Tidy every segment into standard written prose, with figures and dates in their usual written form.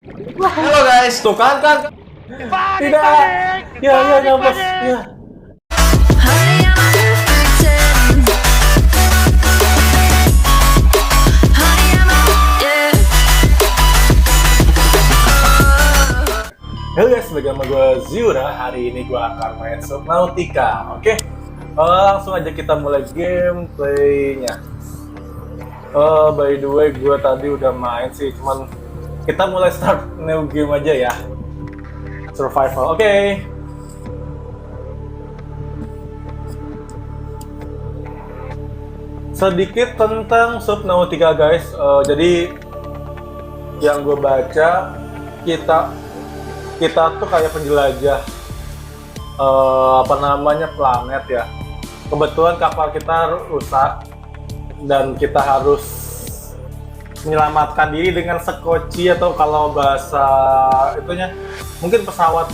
Halo guys, tuh kan. Tidak. Ya, nambah. Ya. Honey, I'm addicted. Honey, I'm yeah. Halo guys, balik sama gue Ziura. Hari ini gue akan main Subnautica. Oke, langsung aja kita mulai gameplaynya. By the way, gue tadi udah main sih, cuman kita mulai start new game aja ya. Survival, oke. Sedikit tentang Subnautica guys. Jadi yang gue baca, kita tuh kayak penjelajah planet ya. Kebetulan kapal kita rusak dan kita harus menyelamatkan diri dengan sekoci, atau kalau bahasa itunya mungkin pesawat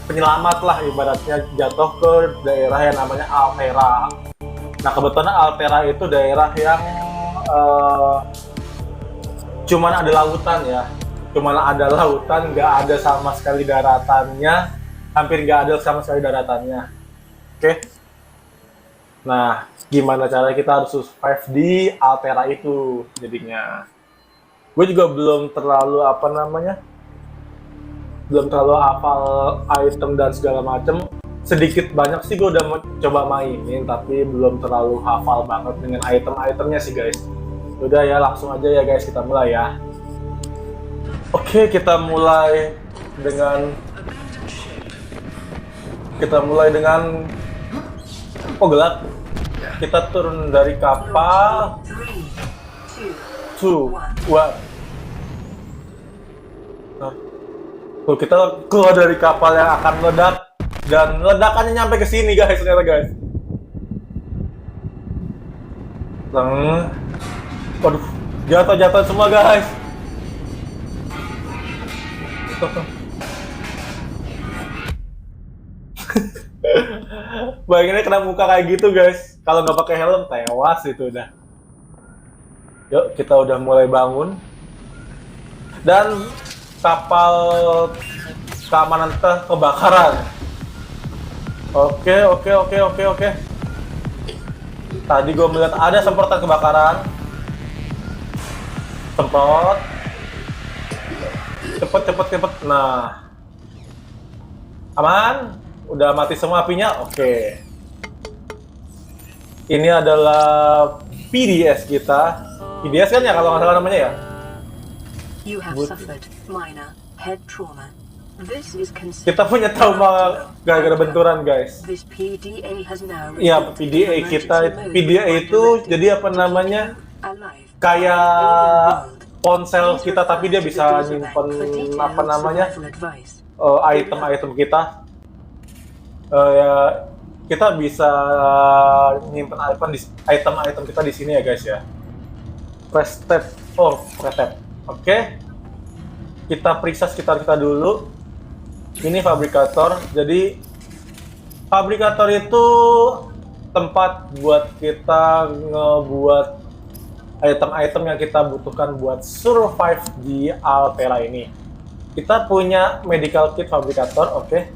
penyelamat lah, ibaratnya jatuh ke daerah yang namanya Altera. Nah, kebetulan Altera itu daerah yang cuman ada lautan ya, nggak ada sama sekali daratannya, hampir nggak ada sama sekali daratannya. Oke. Nah, gimana cara kita harus survive di Altera itu jadinya. Gue juga belum terlalu hafal item dan segala macem. Sedikit banyak sih gue udah coba mainin, tapi belum terlalu hafal banget dengan item-itemnya sih guys. Udah ya, langsung aja ya guys, kita mulai ya. Oke, kita mulai dengan gelap. Kita turun dari kapal. 2, 1. Tuh, kita keluar dari kapal yang akan meledak, dan ledakannya nyampe ke sini guys, ternyata guys. Waduh, jatuh semua guys. Bayanginnya kena muka kayak gitu guys. Kalau nggak pakai helm tewas itu udah. Yuk, kita udah mulai bangun. Dan kapal keamanan kita kebakaran. Oke. Tadi gue melihat ada semprotan kebakaran. Semprot. Cepet. Nah, aman. Udah mati semua apinya. Oke. Ini adalah PDS kita. PDS kan ya kalau nggak salah namanya ya. You have suffered minor head trauma. This is Kita punya trauma gara-gara benturan guys. This PDA has now Iya, PDA kita. PDA itu jadi alive. kayak ponsel kita, tapi dia bisa nyimpen item-item kita. Ya, kita bisa nyimpen item kita di sini ya guys ya. Press tab. Oke. Kita periksa sekitar kita dulu. Ini fabrikator. Jadi fabrikator itu tempat buat kita ngebuat item-item yang kita butuhkan buat survive di Altera ini. Kita punya medical kit fabrikator, oke.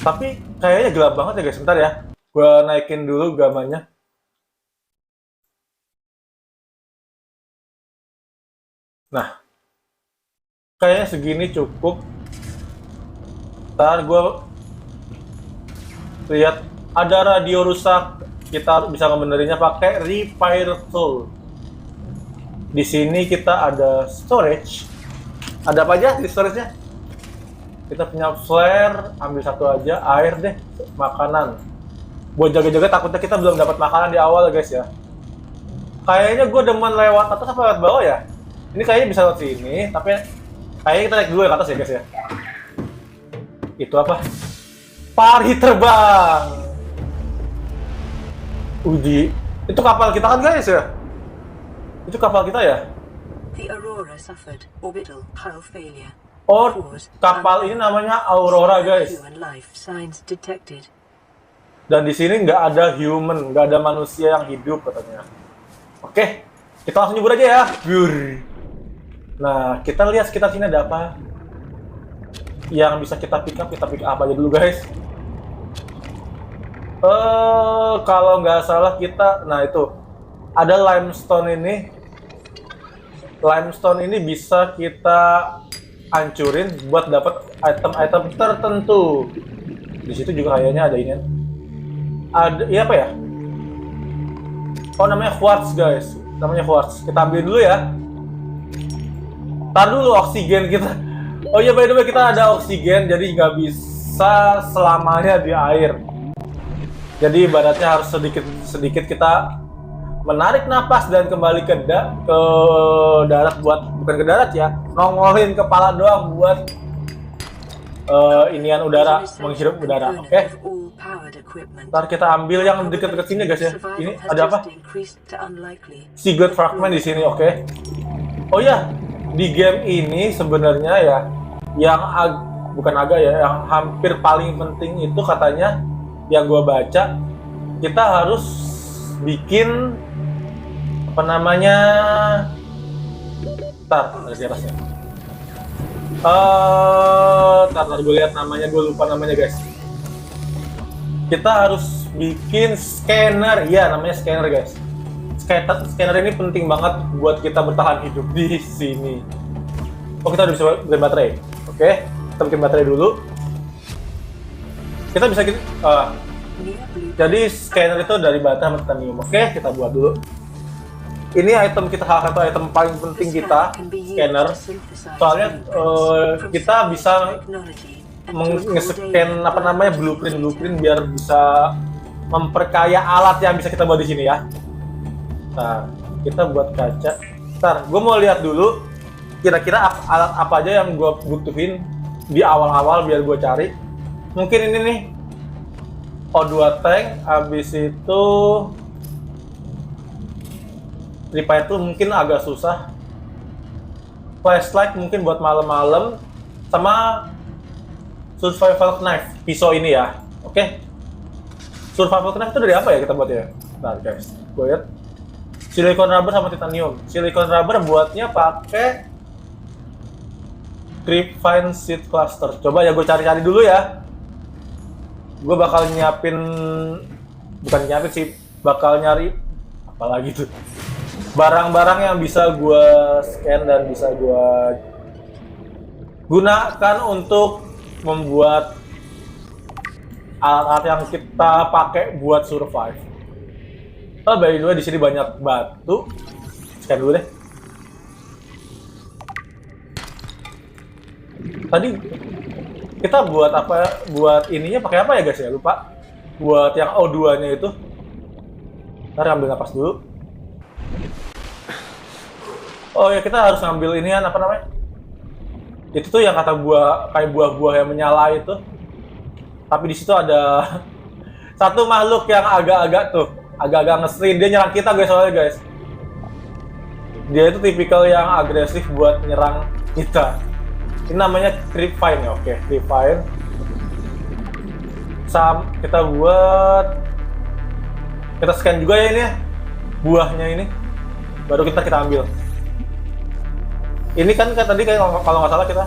Tapi kayaknya gelap banget ya guys, sebentar ya. Gua naikin dulu gambarnya. Nah, kayaknya segini cukup. Ntar gue lihat ada radio rusak, kita bisa ngebenerinnya pakai repair tool. Di sini kita ada storage. Ada apa aja di storage-nya? Kita punya flare, ambil satu aja, air deh, makanan. Buat jaga-jaga, takutnya kita belum dapat makanan di awal guys ya. Kayaknya gue demen lewat atas apa lewat bawah ya? Ini kayaknya bisa lewat sini, tapi kayaknya kita naik dulu ya ke atas ya guys ya. Itu apa? Pari terbang. Uji. Itu kapal kita kan guys ya? Itu kapal kita ya? The Aurora suffered orbital hull failure. Oh, kapal ini namanya Aurora guys. Human life signs detected. Dan di sini nggak ada human, nggak ada manusia yang hidup katanya. Oke, kita langsung nyebur aja ya. Gur. Nah, kita lihat sekitar sini ada apa yang bisa kita pick up aja dulu guys. Kalau nggak salah kita, nah itu ada limestone ini. Limestone ini bisa kita hancurin buat dapat item-item tertentu. Di situ juga kayaknya ada ini. Ada, iya apa ya? Oh, namanya quartz guys. Namanya quartz. Kita ambil dulu ya. Tar dulu oksigen kita. Oh iya, by the way kita ada oksigen, jadi nggak bisa selamanya di air. Jadi ibaratnya harus sedikit kita menarik napas dan kembali ke darat buat, bukan ke darat ya, nongolin kepala doang buat inian udara, menghirup udara. Oke. Ntar kita ambil yang deket-deket sini guys ya. Ini ada apa? Secret fragment di sini, oke. Oh ya, di game ini sebenarnya ya, yang bukan agak ya, yang hampir paling penting itu katanya, yang gua baca, kita harus bikin apa namanya? Ntar, ada di atasnya. Ntar gue lihat namanya, gue lupa namanya guys. Kita harus bikin scanner, ya namanya scanner guys. Scanner ini penting banget buat kita bertahan hidup di sini. Oh, kita udah bisa bikin baterai. Oke, kita bikin baterai dulu. Kita bisa jadi scanner itu dari bata sama titanium. Oke, kita buat dulu. Ini item kita, salah satu item paling penting kita, scanner. Soalnya kita bisa nge-scan apa namanya blueprint biar bisa memperkaya alat yang bisa kita buat di sini ya. Nah, kita buat kaca. Ntar, gue mau lihat dulu kira-kira alat apa aja yang gue butuhin di awal-awal biar gue cari. Mungkin ini nih, O2 tank, habis itu repair itu mungkin agak susah. Flashlight mungkin buat malam-malam, sama survival knife, pisau ini ya. Oke. Survival knife itu dari apa ya kita buat ya? Nah guys, gue lihat silicon rubber sama titanium. Silicon rubber buatnya pakai Grapevine seed cluster. Coba ya gue cari-cari dulu ya. Gue bakal nyiapin, bukan nyiapin sih, bakal nyari apa lagi tuh, barang-barang yang bisa gue scan dan bisa gue gunakan untuk membuat alat-alat yang kita pakai buat survive. Oh, by the way, di sini banyak batu. Scan dulu deh. Tadi kita buat apa? Buat ininya pakai apa ya guys ya? Lupa. Buat yang O2-nya itu. Ntar ambil napas dulu. Oh ya, kita harus ngambil ini apa namanya? Itu tuh yang kata buah, kayak buah-buah yang menyala itu. Tapi di situ ada satu makhluk yang agak-agak ngeselin. Dia nyerang kita guys, soalnya guys. Dia itu tipikal yang agresif buat nyerang kita. Ini namanya Grapevine ya, oke, Grapevine. Kita buat, kita scan juga ya ini ya, buahnya ini. Baru kita ambil. Ini kan tadi kayak kalau nggak salah kita.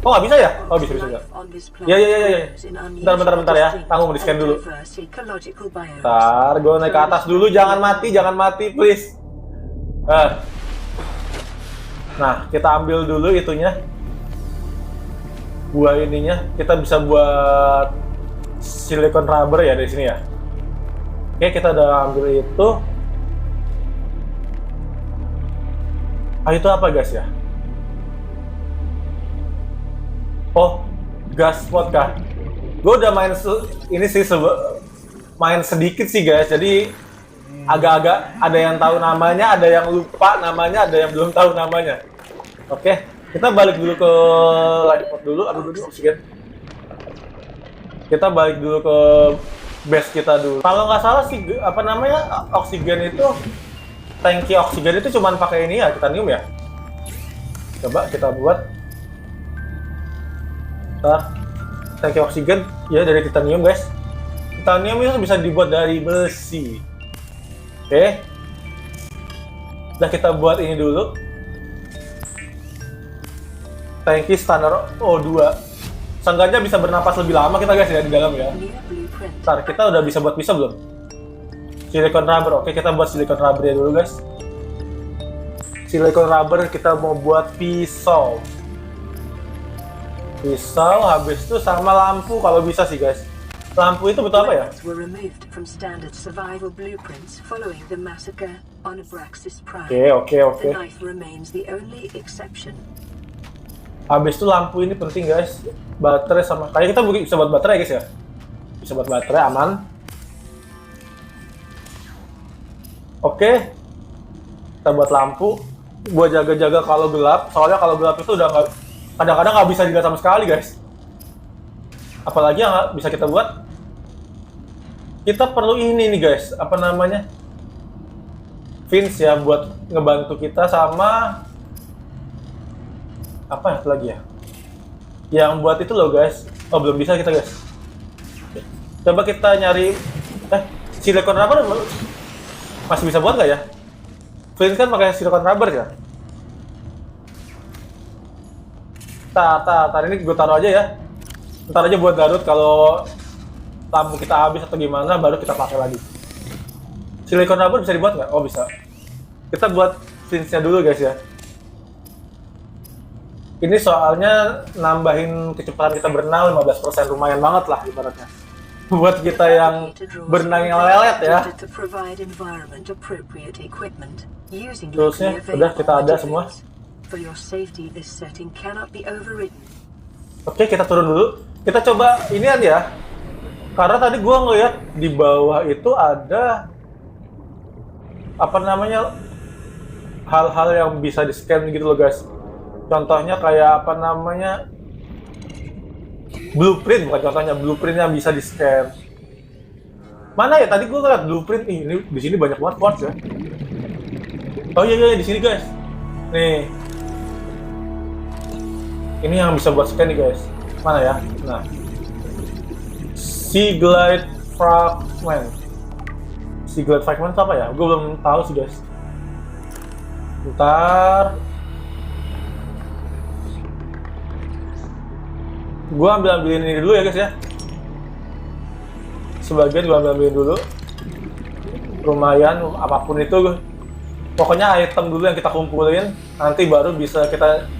Oh nggak bisa ya? Oh bisa. Ya. Bentar ya. Tanggung di scan dulu. Bentar, gue naik ke atas dulu. Jangan mati, please. Nah, kita ambil dulu itunya. Buah ininya. Kita bisa buat silicon rubber ya dari sini ya. Oke, kita udah ambil itu. Itu apa guys ya? Oh, gas spot kah? Gue udah main ini sih main sedikit sih guys, jadi agak-agak ada yang tahu namanya, ada yang lupa namanya, ada yang belum tahu namanya. Oke, kita balik dulu ke lifepod dulu, dulu oksigen. Kita balik dulu ke base kita dulu. Kalau nggak salah sih, apa namanya, oksigen itu, tangki oksigen itu cuman pakai ini ya, titanium ya. Coba kita buat. Tangki oksigen ya dari titanium guys. Titanium itu bisa dibuat dari besi. Oke. Udah kita buat ini dulu. Tangki standar O2. Seenggaknya bisa bernapas lebih lama kita guys ya di dalam ya. New blueprint. Ntar, kita udah bisa buat pisau belum? Silicon rubber, oke kita buat silicon rubber ya dulu guys. Silicon rubber kita mau buat pisau. Pisau, habis itu sama lampu kalau bisa sih guys. Lampu itu betul apa ya? Weapons were removed from standard survival blueprints following the massacre on Abraxas Prime. Oke. The knife remains the only exception. Habis itu lampu ini penting guys. Baterai sama, kayak kita bisa buat baterai guys ya. Bisa buat baterai, aman. Oke. Kita buat lampu. Gua jaga-jaga kalau gelap. Soalnya kalau gelap itu udah nggak, kadang-kadang nggak bisa dilihat sama sekali guys. Apalagi yang nggak bisa kita buat. Kita perlu ini nih guys. Apa namanya? Fins ya buat ngebantu kita sama apa itu lagi ya? Yang buat itu loh guys. Oh belum bisa kita guys. Coba kita nyari silicon rubber masih bisa buat nggak ya? Flint kan pakai silicon rubber ya. Tar ini gue taruh aja ya. Ntar aja buat Garut kalau lampu kita habis atau gimana baru kita pakai lagi. Silicon rubber bisa dibuat nggak? Oh bisa. Kita buat Flintnya dulu guys ya. Ini soalnya nambahin kecepatan kita berenang 15%, lumayan banget lah ibaratnya. Buat kita yang berenang yang lelet ya. Terusnya udah kita ada semua. Oke, kita turun dulu. Kita coba inian ya. Karena tadi gua ngeliat di bawah itu ada apa namanya hal-hal yang bisa di-scan gitu loh guys. Contohnya kayak apa namanya blueprint, bukan contohnya blueprint yang bisa di-scan. Mana ya tadi gue ngeliat blueprint ini di sini banyak banget quartz ya. Oh iya di sini guys. Nih. Ini yang bisa buat scan nih guys. Mana ya? Nah. Seaglide fragment. Seaglide fragment itu apa ya? Gue belum tahu sih guys. Bentar. Gua ambilin ini dulu ya guys ya. Sebagian gua ambilin dulu. Lumayan apapun itu. Pokoknya item dulu yang kita kumpulin. Nanti baru bisa kita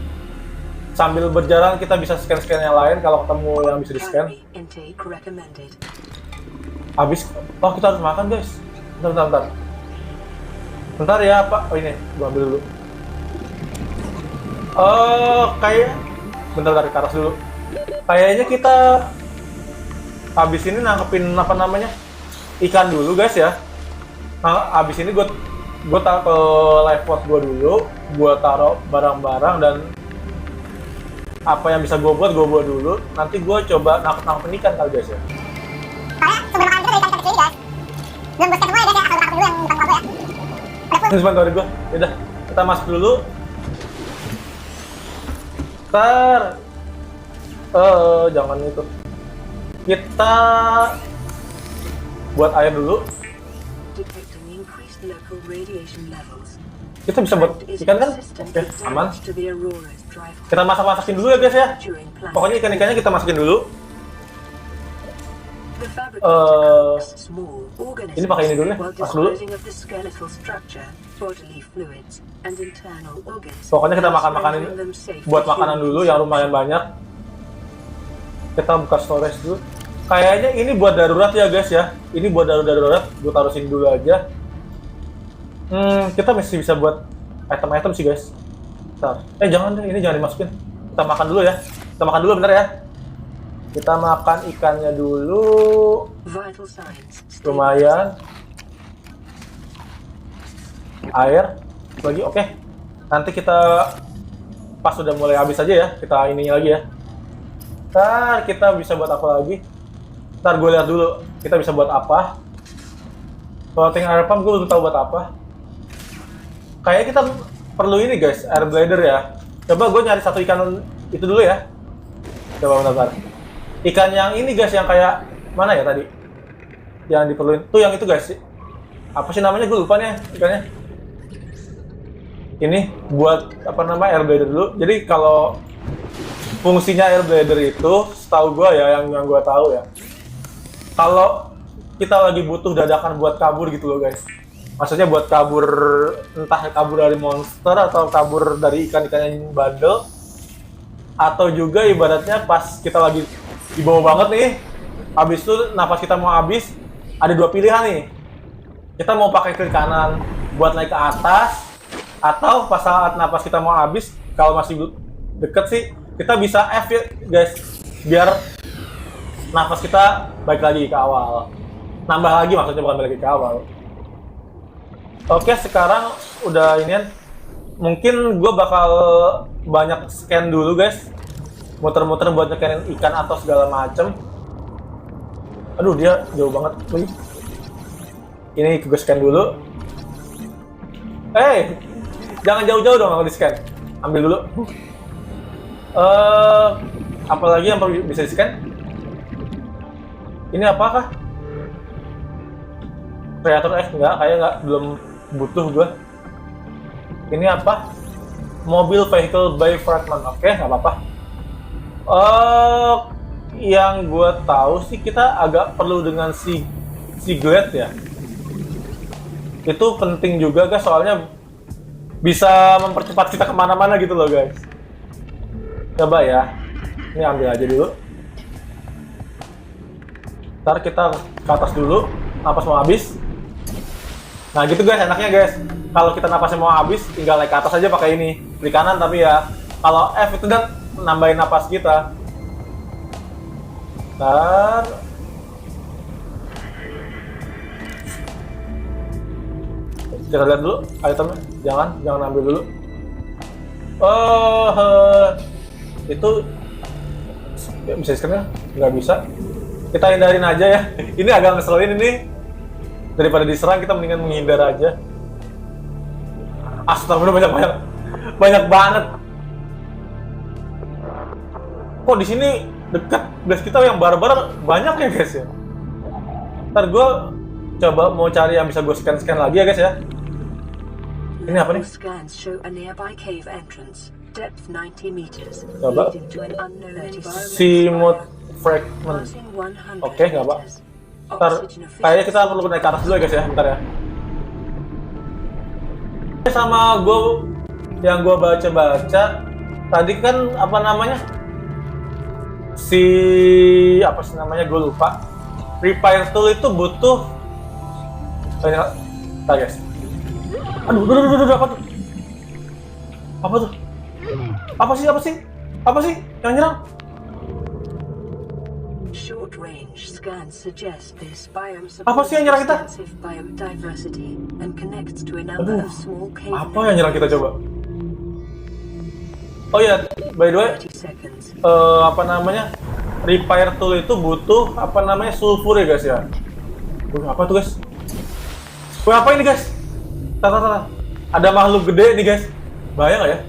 sambil berjalan kita bisa scan-scan yang lain kalau ketemu yang bisa di-scan. Habis. Oh kita harus makan guys. Bentar. Bentar ya Pak. Oh ini gua ambil dulu. Oh kayak bentar dari ke atas dulu. Kayaknya kita habis ini nangkepin apa namanya ikan dulu guys ya. Nah, habis ini gue taruh ke live pot gue dulu, gue taruh barang-barang dan apa yang bisa gue buat dulu. Nanti gue coba nangkepin ikan kali guys ya. Soalnya sumber makanan kita dari ikan kecil guys. Belum gue scan semua ya guys ya, asal dulu yang di depan gua ya. Ini sebentar gue, yaudah kita masuk dulu. Jangan itu. Kita buat air dulu. Kita bisa buat ikan kan? Oke, aman. Kita masak-masakin dulu ya guys ya. Pokoknya ikan-ikannya kita masukin dulu. Ini pakai ini dulu ya, masuk dulu. Pokoknya kita makan-makanin, buat makanan dulu yang lumayan banyak. Kita buka storage dulu. Kayaknya ini buat darurat ya guys ya. Ini buat darurat. Gue taruh sini dulu aja. Kita masih bisa buat item-item sih guys. Bentar. Jangan deh, ini jangan dimasukin. Kita makan dulu ya. Kita makan dulu bentar ya. Kita makan ikannya dulu. Lumayan. Air lagi, oke. Nanti kita pas sudah mulai habis aja ya. Kita ininya lagi ya. Ntar kita bisa buat apa lagi? Ntar gue lihat dulu kita bisa buat apa. Floating air pump gue belum tahu buat apa. Kayaknya kita perlu ini guys, air bladder ya. Coba gue nyari satu ikan itu dulu ya. Coba bentar. Ikan yang ini guys, yang kayak mana ya tadi? Yang diperluin tuh yang itu guys. Apa sih namanya? Gue lupa nih ikannya. Ini buat apa namanya air bladder dulu. Jadi kalau fungsinya Airblader itu, setahu gua ya, yang gua tahu ya, kalau kita lagi butuh dadakan buat kabur gitu loh guys. Maksudnya buat kabur, entah kabur dari monster atau kabur dari ikan-ikan yang bandel, atau juga ibaratnya pas kita lagi di bawah banget nih, habis itu napas kita mau habis, ada dua pilihan nih. Kita mau pakai klik kanan buat naik ke atas, atau pas saat napas kita mau habis, kalau masih deket sih, kita bisa F ya guys, biar napas kita balik lagi ke awal. Nambah lagi maksudnya, bukan balik lagi ke awal. Oke, sekarang udah inian. Mungkin gue bakal banyak scan dulu guys, muter-muter buat nyekenin ikan atau segala macem. Aduh, dia jauh banget. Ini gue scan dulu. Jangan jauh-jauh dong kalau di scan. Ambil dulu. Apalagi yang bisa di scan? Ini apakah? Kreator X enggak, kayaknya enggak, belum butuh gue. Ini apa? Mobil vehicle by fragment. Oke, nggak apa-apa. Yang gue tahu sih kita agak perlu dengan si Glade ya. Itu penting juga guys, soalnya bisa mempercepat kita kemana-mana gitu loh guys. Coba ya, ini ambil aja dulu. Ntar kita ke atas dulu, napas mau habis. Nah gitu guys, enaknya guys. Kalau kita napasnya mau habis, tinggal naik ke atas aja pakai ini. Klik kanan, tapi ya kalau F itu kan nambahin napas kita. Ntar kita lihat dulu itemnya. Jangan ambil dulu. Itu bisa di-scan? Nggak bisa. Kita hindarin aja ya. Ini agak ngeselin ini. Daripada diserang, kita mendingan menghindar aja. Astagfirullah, banyak banget. Kok di sini dekat base kita yang barbar banyak ya guys ya. Ntar gue coba mau cari yang bisa gue scan lagi ya guys ya. Ini apa nih? Scans show a nearby cave entrance, depth 90 meters, Coba. leading to an unknown Seamoth fragment. Oke, nggak apa. Ntar kayaknya kita perlu naik ke atas dulu ya guys ya, bentar ya. Sama gue yang gue baca tadi kan apa namanya, apa sih namanya, gue lupa. Repair tool itu butuh banyak. Nah guys, aduh, apa tuh? Apa sih yang nyerang? Short range scans suggest this biome Apa sih yang nyerang kita? extensive biodiversity and connects to a number of small cave Apa yang nyerang kita coba? Oh ya, by the way, 30 seconds. apa namanya, repair tool itu butuh apa namanya, sulfur ya guys ya. Apa tuh guys? Apa ini guys? Tar. Ada makhluk gede nih guys. Bahaya nggak ya?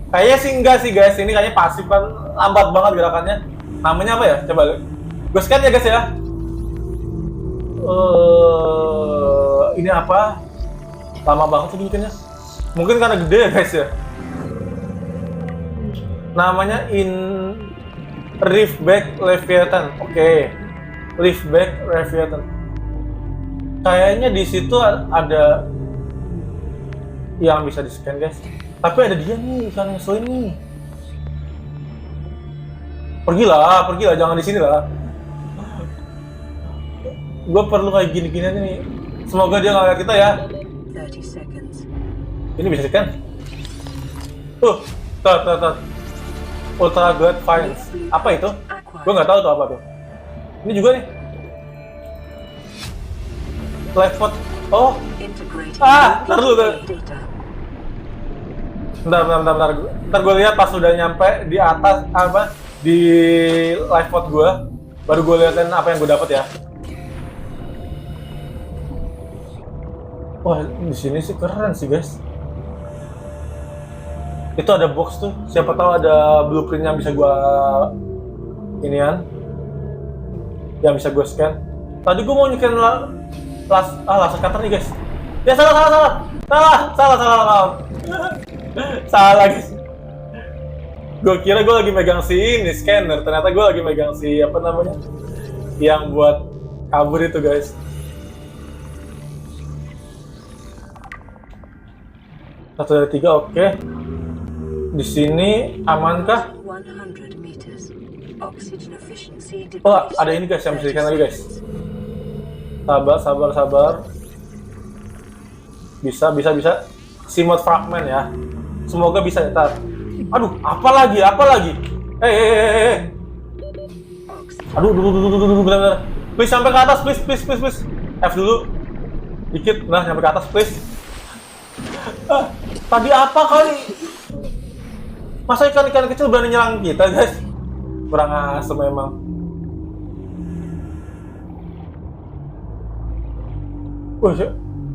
Kayaknya sih enggak sih guys. Ini kayaknya pasif kan, lambat banget gerakannya. Namanya apa ya? Coba gue scan ya guys ya. Ini apa? Lama banget sih bikinnya. Mungkin karena gede ya guys ya. Namanya Reefback Leviathan. Oke. Reefback Leviathan. Kayaknya di situ ada yang bisa di-scan guys. Tapi ada dia nih, ikan ngeselin nih. Pergilah, jangan di sini lah. Gue perlu kayak gini-ginian nih. Semoga dia nggak lihat kita ya. 30 seconds. Ini bisa kan? Tar. Ultra Glad Finds. Apa itu? Gue nggak tahu tuh apa tuh. Ini juga nih. Lifepod. Oh. Integrating Ntar dulu. data. Bentar. Ntar gue lihat pas udah nyampe di atas apa, di lifepod gue, baru gue liatin apa yang gue dapat ya. Wah, di sini sih keren sih guys. Itu ada box tuh, siapa tahu ada blueprint yang bisa gue inian, yang bisa gue scan. Tadi gue mau nyekan laser cutter nih guys. Ya salah. Salah guys. Gue kira gue lagi megang si ini scanner, ternyata gue lagi megang si apa namanya yang buat kabur itu guys. Satu dari tiga, oke. Di sini amankah? 100 meters. Oxygen efficiency Oh, decreased ada ini guys yang bisa 30 di-scan lagi guys. seconds. Sabar. Bisa. Simot fragment ya. Semoga bisa ya, tar. Aduh, apa lagi? Aduh, benar. Please sampai ke atas, please. F dulu. Dikit, nah sampai ke atas, please. Tadi apa kali? Masa ikan-ikan kecil berani nyerang kita, guys? Kurang asem memang.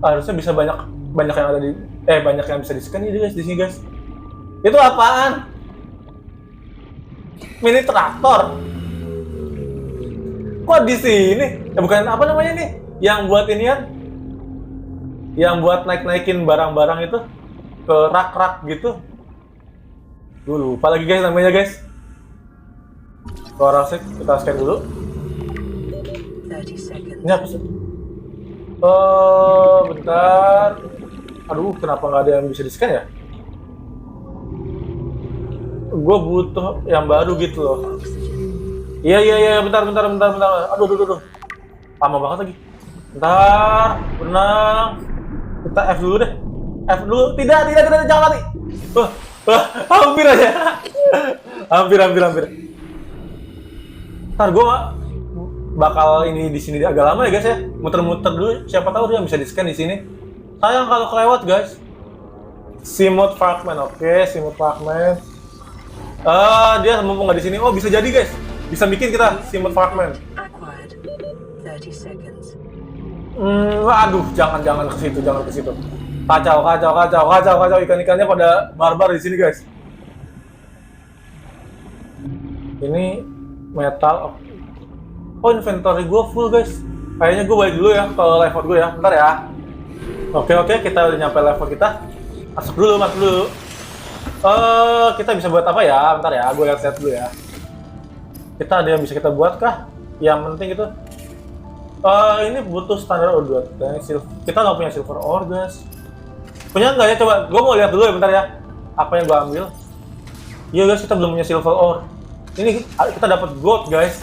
Harusnya bisa banyak yang ada di banyak yang bisa di-scan nih guys di sini guys. Itu apaan? Mini traktor. Kok di sini? Bukan apa namanya nih? Yang buat inian? Yang buat naikin barang-barang itu ke rak-rak gitu. Gue lupa lagi guys namanya guys. Kalau sih kita scan dulu. 30 seconds. Ini apa sih? Bentar. Aduh, kenapa nggak ada yang bisa di-scan ya? Gue butuh yang baru gitu loh. Iya, bentar. Aduh. Lama banget lagi. Bentar, benang. Kita F dulu deh. F dulu. Tidak, jangan mati. Hampir aja. Hampir. Ntar gue bakal ini di sini agak lama ya guys ya. Muter-muter dulu. Siapa tahu dia bisa di-scan di sini. Sayang kalau kelewat guys. Simot fragment, oke, Simot fragment. Dia mumpung nggak di sini. Oh, bisa jadi guys. Bisa bikin kita Simot fragment. Acquired. 30 seconds. Aduh, jangan ke situ. Kacau. Ikan-ikannya pada barbar di sini guys. Ini metal. Oh, inventory gue full guys. Kayaknya gue balik dulu ya ke level gue ya. Bentar ya. Oke, kita udah nyampe level kita. Masuk dulu. Kita bisa buat apa ya? Bentar ya, gue lihat dulu ya. Kita ada yang bisa kita buat kah? Yang penting itu. Ini butuh standar ore. Kita nggak punya silver ore guys. Punya nggak ya? Coba, gue mau lihat dulu ya, bentar ya. Apa yang gue ambil? Iya guys, kita belum punya silver ore. Ini kita dapat gold guys.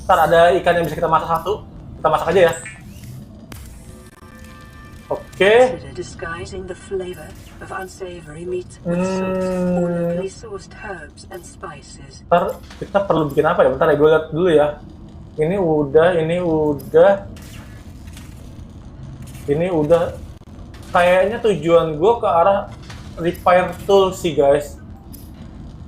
Ntar ada ikan yang bisa kita masak satu. Kita masak aja ya. Oke. Consider disguising the flavor of unsavory meat with sauce or locally sourced herbs and spices. Ntar kita perlu bikin apa ya? Bentar ya, gue lihat dulu ya. Ini udah. Kayaknya tujuan gue ke arah repair tool sih guys.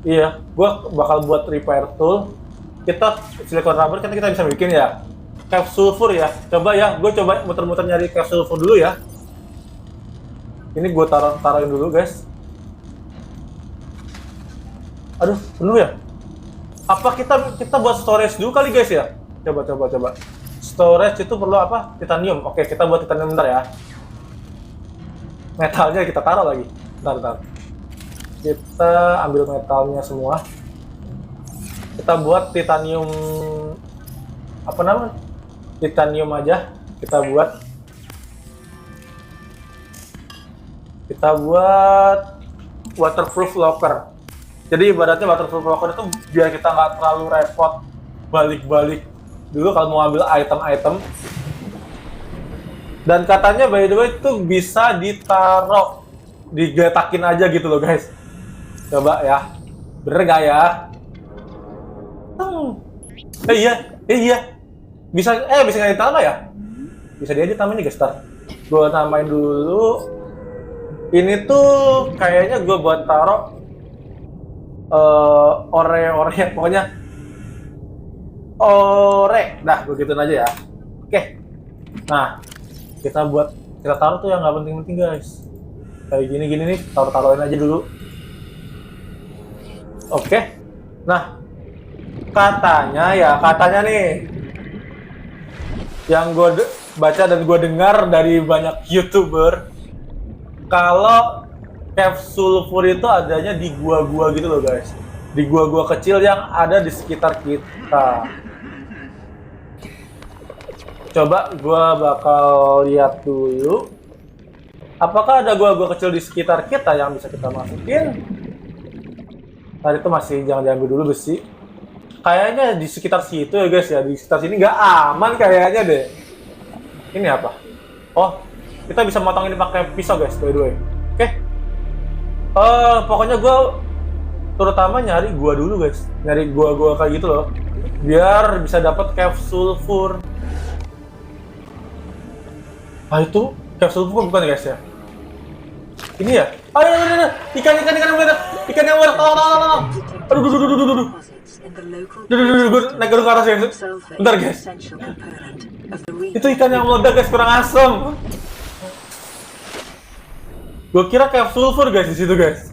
Iya, gue bakal buat repair tool. Kita silikon rubber kan kita bisa bikin ya. Cap sulfur ya. Coba ya, gue coba muter-muter nyari cap sulfur dulu ya. Ini gue taruhin dulu guys. Aduh, penuh ya. Apa kita buat storage dulu kali guys ya? Coba. Storage itu perlu apa? Titanium. Oke, kita buat titanium bentar ya. Metalnya kita taruh lagi. Bentar. Kita ambil metalnya semua. Kita buat titanium. Apa namanya? Titanium aja. Kita buat waterproof locker. Jadi ibaratnya waterproof locker itu biar kita nggak terlalu repot balik-balik dulu kalau mau ambil item-item. Dan katanya by the way itu bisa digetakin aja gitu loh guys. Coba ya, bener nggak ya? Iya. Bisa nggak ditambah ya? Bisa dia tambahin nih guys. Gue tambahin dulu. Ini tuh kayaknya gue buat taruh ore pokoknya ore. Dah, gue gituin aja ya. Oke. Nah, kita taruh tuh yang nggak penting-penting guys. Kayak gini nih, taruhin aja dulu. Oke. Nah, katanya nih yang gue baca dan gue dengar dari banyak YouTuber, kalau cap sulfur itu adanya di gua-gua gitu loh guys. di gua-gua kecil yang ada di sekitar kita. Coba gua bakal lihat dulu. Apakah ada gua-gua kecil di sekitar kita yang bisa kita masukin? Tadi itu masih jangan diambil dulu besi. Kayaknya di sekitar situ ya guys ya. Di sekitar sini nggak aman kayaknya deh. Ini apa? Oh, kita bisa motong ini pakai pisau guys, by the way. Oke. Pokoknya gua terutama nyari gua dulu guys. Nyari gua kayak gitu loh. Biar bisa dapat capsule sulfur. Ah itu capsule sulfur bukan ya guys ya? Ini ya? Aduh, ikan yang mana? Ikan yang mana? Tolong. Aduh. Gue naik ke atas ya. Bentar guys. Itu ikan yang meledak guys, kurang asem. Gue kira kayak sulfur guys di situ guys.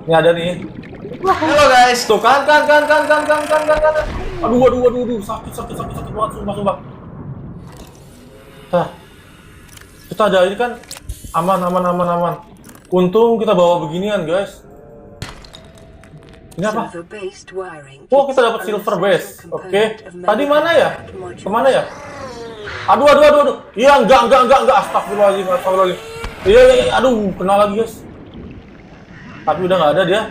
Ini ada nih. Halo guys. Tuh kan. Aduh. Sakit banget sumpah. Nah, kita ada ini kan aman. Untung kita bawa beginian guys. Ini apa? Oh, kita dapat silver base. Oke. Tadi mana ya? Kemana ya? Aduh. Iya, enggak. Astagfirullahaladzim. Iya. Aduh, kena lagi guys. Tapi udah nggak ada dia.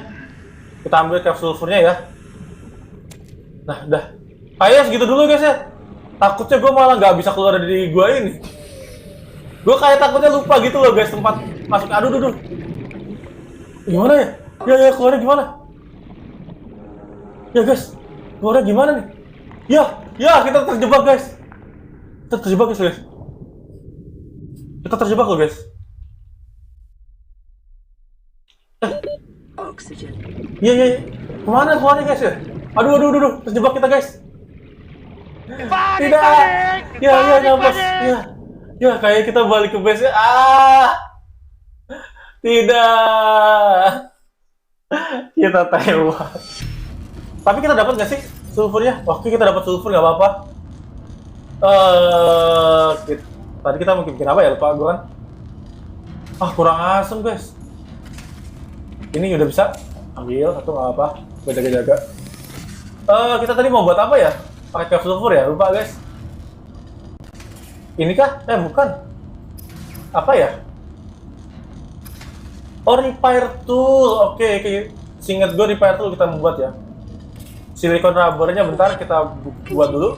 Kita ambil capsule sulfurnya ya. Nah, udah. Kayaknya segitu dulu guys ya. Takutnya gue malah nggak bisa keluar dari gua ini. Gue kayak takutnya lupa gitu loh guys tempat masuk. Aduh. Gimana ya? Ya keluarnya gimana? Ya guys, keluarnya gimana nih? Ya kita terjebak guys. Kita terjebak loh guys. Oxygen. Iya. Kemana keluarnya guys ya? Aduh, terjebak kita guys. Tidak. Ya, nyampas. Ya, kayak kita balik ke base-nya. Tidak. Kita tewas. Tapi kita dapat nggak sih sulfurnya? Oke, kita dapat sulfur nggak apa-apa. Tadi kita mungkin bikin apa ya? Lupa gue kan. Kurang asem guys. Ini udah bisa ambil satu nggak apa. Gue jaga-jaga. Kita tadi mau buat apa ya? Pakai capsule sulfur ya? Lupa guys. Ini kah? Bukan. Apa ya? Oh, repair tool. Oke. Seingat gue repair tool kita membuat ya. Silikon rubbernya bentar kita buat dulu.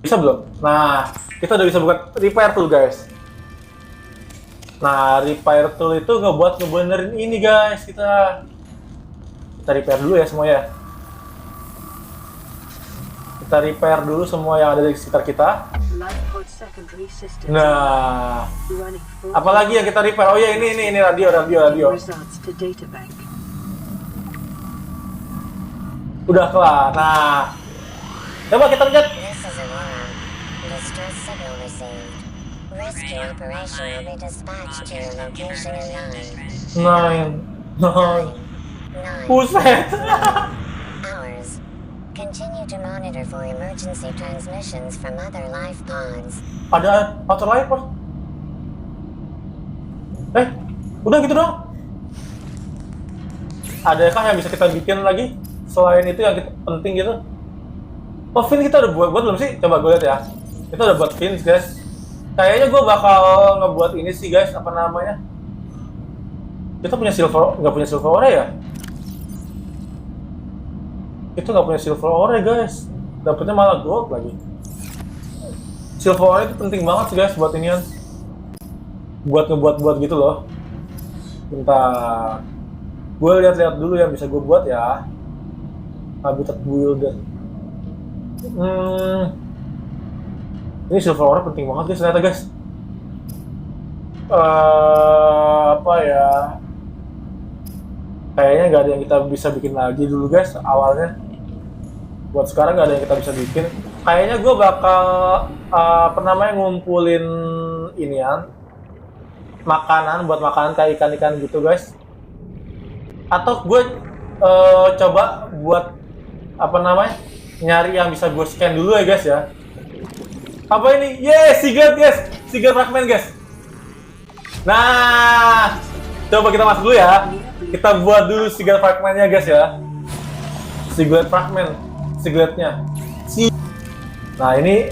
Bisa belum? Nah, kita udah bisa buat repair tool guys. Nah, repair tool itu ngebenerin ini guys. Kita repair dulu ya semuanya. Kita repair dulu semua yang ada di sekitar kita. Nah, apalagi yang kita repair? Oh ya ini radio. Udah kelar. Nah, coba kita lihat. This is alarm. Distress signal received. Rescue operation will be dispatched to your location in 9. Buset. hours. Continue to monitor for emergency transmissions from other life pods. Ada outer life pas? Udah gitu dong. Adakah yang bisa kita bikin lagi selain itu yang penting gitu? Oh, fin kita udah buat belum sih? Coba gue lihat ya. Kita udah buat fin guys. Kayaknya gue bakal ngebuat ini sih guys. Apa namanya? Kita punya silver, nggak punya silver ore ya? Itu nggak punya silver ore guys. Dapetnya malah gold lagi. Silver ore itu penting banget sih guys buat inian. Buat ngebuat gitu loh. Bentar. Gue lihat-lihat dulu yang bisa gue buat ya. Habitat builder. Ini silver ore penting banget guys ternyata guys. Apa ya? Kayaknya nggak ada yang kita bisa bikin lagi dulu guys awalnya. Buat sekarang nggak ada yang kita bisa bikin. Kayaknya gue bakal ngumpulin inian makanan buat makanan kayak ikan-ikan gitu guys. Atau gue coba buat nyari yang bisa gue scan dulu ya guys ya. Apa ini? Yes, Seagull guys, Seagull fragment guys. Nah, coba kita masuk dulu ya. kita buat dulu Siglet fragmentnya guys ya. Siglet fragment, Sigletnya. Nah ini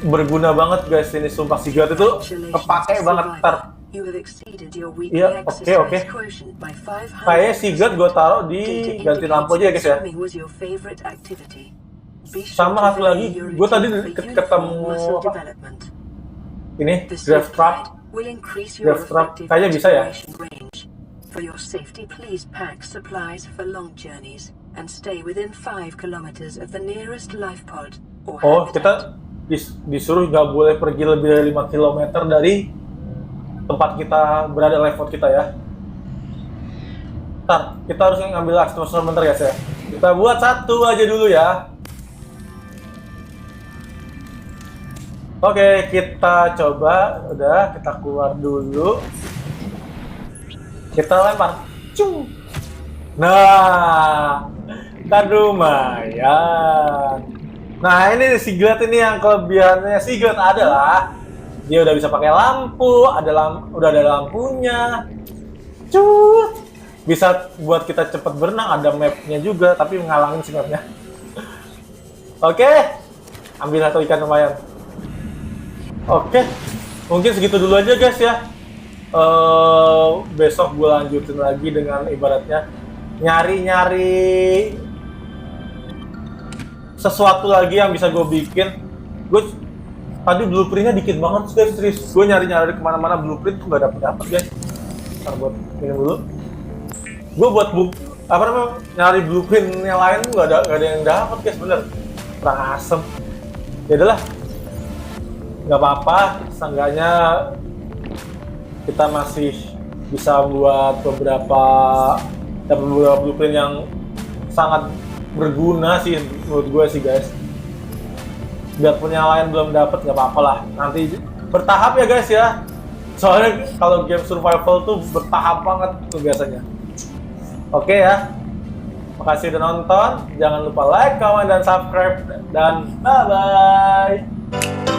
berguna banget guys, ini sumpah Siglet itu kepake banget ntar. You have exceeded your weekly Iya, exercise oke. quotient by 500%. Kayaknya Siglet gue taruh di Data ganti lampu aja ya guys ya. swimming was your favorite activity. Be sure Sama to satu lagi, delay your gue tadi routine for ketemu uniform muscle apa? development. Ini The Grave Swift Trap. Guide will increase your Grave Trap. effective Kayaknya bisa ya? exploration range. For your safety, please pack supplies for long journeys and stay within 5 kilometers of the nearest life pod or Oh, habitat. kita disuruh nggak boleh pergi lebih dari 5 km dari tempat kita berada, live pod kita ya. Ntar, kita harus ngambil akselerasi bentar guys ya. Kita buat satu aja dulu ya. Oke, kita coba. Udah, kita keluar dulu. Kita lempar. Cung. Nah, kan lumayan. Nah, ini Siglet ini yang kelebihannya Siglet adalah dia udah bisa pakai lampu, udah ada lampunya. Cut. Bisa buat kita cepat berenang, ada mapnya juga, tapi menghalangin si mapnya. Oke, ambil satu ikan lumayan. Oke, mungkin segitu dulu aja guys ya. Besok gue lanjutin lagi dengan ibaratnya nyari-nyari sesuatu lagi yang bisa gue bikin. Gue tadi blueprintnya dikit banget guys, serius. Gue nyari-nyari kemana-mana blueprint tuh gak dapet guys. Ntar buat minum dulu. Gue buat nyari blueprint yang lain tuh gak ada yang dapet guys, bener. Kurang asem. Ya udahlah, nggak apa-apa. Seenggaknya kita masih bisa buat beberapa blueprint yang sangat berguna sih menurut gue sih guys. Biarpun yang lain belum dapet nggak apa-apa lah, nanti bertahap ya guys ya. Soalnya kalau game survival tuh bertahap banget tuh biasanya. Oke ya, makasih udah nonton. Jangan lupa like, comment, dan subscribe. Dan bye-bye.